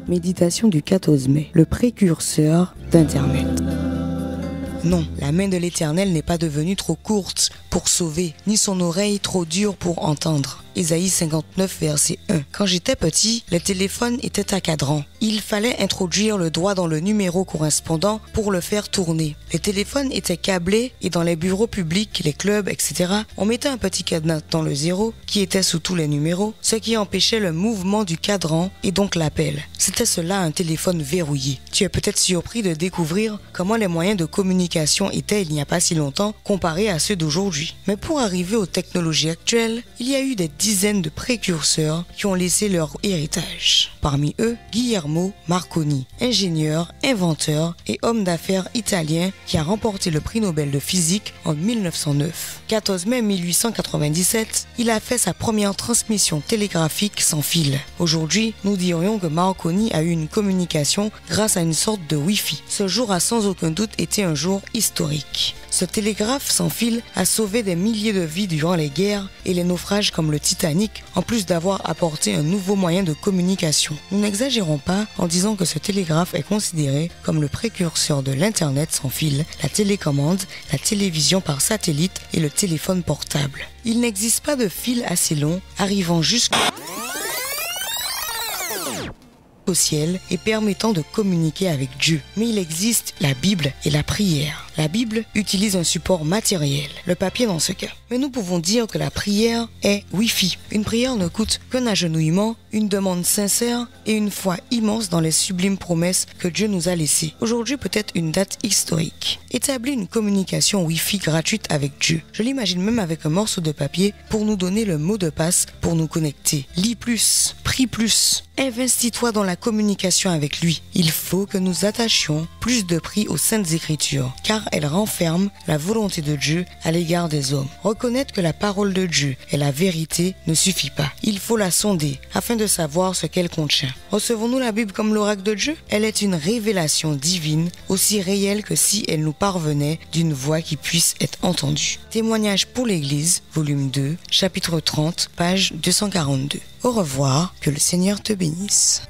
Méditation du 14 mai, le précurseur d'Internet. Non, la main de l'Éternel n'est pas devenue trop courte pour sauver, ni son oreille trop dure pour entendre. Ésaïe 59, verset 1. Quand j'étais petit, les téléphones étaient à cadran. Il fallait introduire le doigt dans le numéro correspondant pour le faire tourner. Les téléphones étaient câblés et dans les bureaux publics, les clubs, etc., on mettait un petit cadenas dans le 0 qui était sous tous les numéros, ce qui empêchait le mouvement du cadran et donc l'appel. C'était cela un téléphone verrouillé. Tu es peut-être surpris de découvrir comment les moyens de communication étaient il n'y a pas si longtemps comparés à ceux d'aujourd'hui. Mais pour arriver aux technologies actuelles, il y a eu des dizaines de précurseurs qui ont laissé leur héritage. Parmi eux, Guillermo Marconi, ingénieur, inventeur et homme d'affaires italien qui a remporté le prix Nobel de physique en 1909. 14 mai 1897, il a fait sa première transmission télégraphique sans fil. Aujourd'hui, nous dirions que Marconi a eu une communication grâce à une sorte de Wi-Fi. Ce jour a sans aucun doute été un jour historique. Ce télégraphe sans fil a sauvé des milliers de vies durant les guerres et les naufrages comme le Titanic, en plus d'avoir apporté un nouveau moyen de communication. Nous n'exagérons pas en disant que ce télégraphe est considéré comme le précurseur de l'Internet sans fil, la télécommande, la télévision par satellite et le téléphone portable. Il n'existe pas de fil assez long arrivant jusqu'au ciel et permettant de communiquer avec Dieu. Mais il existe la Bible et la prière. La Bible utilise un support matériel, le papier dans ce cas. Mais nous pouvons dire que la prière est Wi-Fi. Une prière ne coûte qu'un agenouillement, une demande sincère et une foi immense dans les sublimes promesses que Dieu nous a laissées. Aujourd'hui peut être une date historique. Établir une communication Wi-Fi gratuite avec Dieu. Je l'imagine même avec un morceau de papier pour nous donner le mot de passe pour nous connecter. Lis plus, prie plus. Investis-toi dans la communication avec lui. Il faut que nous attachions plus de prix aux Saintes Écritures, car elles renferment la volonté de Dieu à l'égard des hommes. Reconnaître que la parole de Dieu est la vérité ne suffit pas. Il faut la sonder afin de savoir ce qu'elle contient. Recevons-nous la Bible comme l'oracle de Dieu? Elle est une révélation divine, aussi réelle que si elle nous parvenait d'une voix qui puisse être entendue. Témoignage pour l'Église, volume 2, chapitre 30, page 242. Au revoir, que le Seigneur te bénisse.